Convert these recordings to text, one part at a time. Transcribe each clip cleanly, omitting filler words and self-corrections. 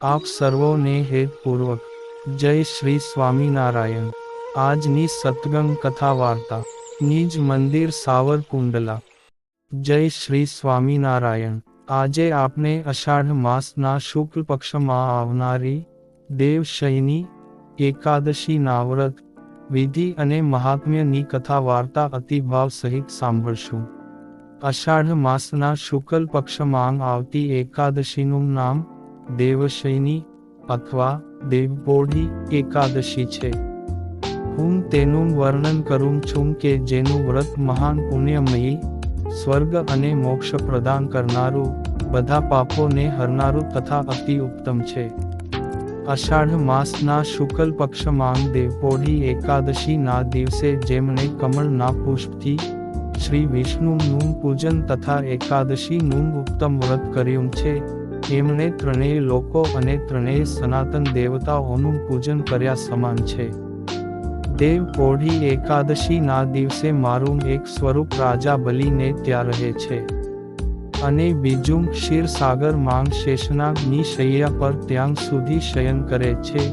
આપ સર્વોને હેતપૂર્વક જય શ્રી સ્વામિનારાયણ। આજની સત્સંગ કથા વાર્તા નિજ મંદિર સાવરકુંડલા। જય શ્રી સ્વામિનારાયણ। આજે આપણે અષાઢ માસના શુક્લ પક્ષમાં આવનારી દેવશયની એકાદશીના વ્રત વિધિ અને મહાત્મ્યની કથા વાર્તા અતિભાવ સહિત સાંભળશું। અષાઢ માસના શુક્લ પક્ષમાં આવતી એકાદશીનું નામ દેવશયની અથવા દેવપોઢી એકાદશી છે। હું તેનું વર્ણન કરું છું કે જેનું વ્રત મહાન પુણ્યમયી, સ્વર્ગ અને મોક્ષ પ્રદાન કરનારું, બધા પાપોને હરનારું તથા અતિ ઉત્તમ છે। અષાઢ માસના શુક્લ પક્ષમાં દેવપોઢી એકાદશીના દિવસે જેમણે કમળના પુષ્પથી શ્રી વિષ્ણુનું પૂજન તથા એકાદશીનું ઉત્તમ વ્રત કર્યું છે, એમણે ત્રણેય લોકો અને ત્રણેય સનાતન દેવતાઓનું પૂજન કર્યા સમાન છે। દેવપોઢી એકાદશીના દિવસે મારું એક સ્વરૂપ રાજા બલીને ત્યાં રહે છે અને બીજું ક્ષીરસાગર માં શેષનાગની શૈયા પર ત્યાં સુધી શયન કરે છે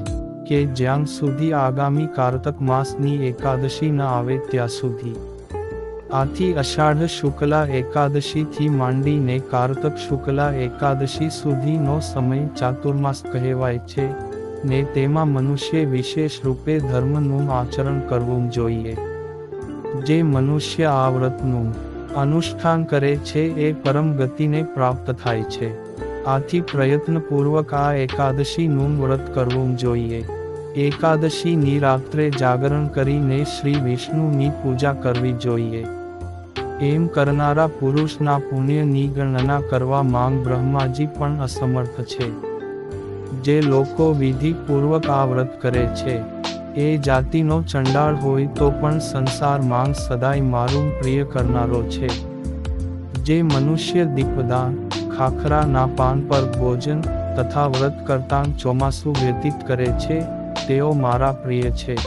કે જ્યાં સુધી આગામી કારતક માસની એકાદશી ન આવે ત્યાં સુધી। આથી અષાઢ શુક્લા એકાદશીથી માંડીને કારતક શુક્લા એકાદશી સુધીનો સમય ચાતુર્માસ કહેવાય છે ને તેમાં મનુષ્ય વિશેષ રૂપે ધર્મનું આચરણ કરવું જોઈએ। જે મનુષ્ય આ વ્રતનું અનુષ્ઠાન કરે છે એ પરમ ગતિને પ્રાપ્ત થાય છે। આથી પ્રયત્નપૂર્વક આ એકાદશીનું વ્રત કરવું જોઈએ। એકાદશીની રાત્રે જાગરણ કરીને શ્રી વિષ્ણુની પૂજા કરવી જોઈએ। એમ કરનારા પુરુષના પુણ્યની ગણના કરવામાં બ્રહ્માજી પણ અસમર્થ છે। જે લોકો વિધિપૂર્વક આ વ્રત કરે છે એ જાતિનો ચંડાળ હોય તો પણ સંસારમાં સદાય મારું પ્રિય કરનારો છે। જે મનુષ્ય દીપદાન, ખાખરાના પાન પર ભોજન તથા વ્રત કરતાં ચોમાસું વ્યતીત કરે છે તેઓ મારા પ્રિય છે।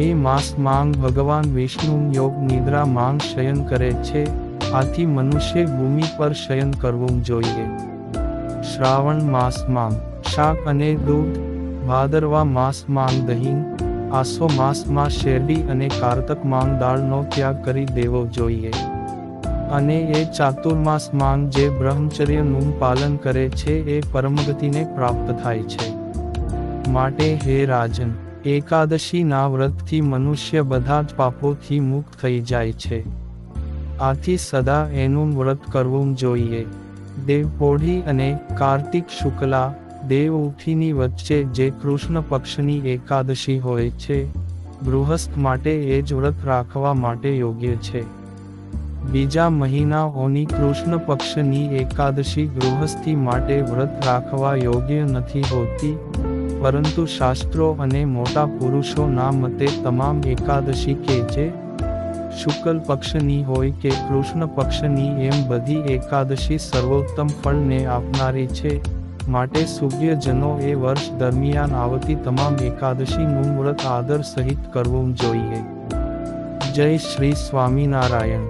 એ માસ માંગ ભગવાન વિષ્ણુ યોગ નિદ્રા માંગ શયન કરે છે। આથી મનુષ્ય ભૂમિ પર શયન કરવું જોઈએ। શ્રાવણ માસ માંગ શાક અને દૂધ, ભાદરવા માસ માંગ દહીં, આસો માસમાં શેરડી અને કારતક માંગ દાળનો ત્યાગ કરી દેવો જોઈએ। અને એ ચાતુર્માસ માંગ જે બ્રહ્મચર્યનું પાલન કરે છે એ પરમગતિને પ્રાપ્ત થાય છે। માટે હે રાજન, એકાદશીના વ્રતથી મનુષ્ય બધા જ પાપોથી મુક્ત થઈ જાય છે। આથી સદા એનું વ્રત કરવું જોઈએ। દેવપોઢી અને કાર્તિક શુક્લા દેવ ઉઠીની વચ્ચે જે કૃષ્ણ પક્ષની એકાદશી હોય છે, ગૃહસ્થ માટે એ જ વ્રત રાખવા માટે યોગ્ય છે। બીજા મહિનાઓની કૃષ્ણ પક્ષની એકાદશી ગૃહસ્થી માટે વ્રત રાખવા યોગ્ય નથી હોતી, પરંતુ શાસ્ત્રો અને મોટા પુરુષોના મતે તમામ એકાદશી કે જે શુક્લ પક્ષની હોય કે કૃષ્ણ પક્ષની એમ બધી એકાદશી સર્વોત્તમ ફળને આપનારી છે। માટે સૂર્યજનો એ વર્ષ દરમિયાન આવતી તમામ એકાદશીનું વ્રત આદર સહિત કરવું જોઈએ। જય શ્રી સ્વામિનારાયણ।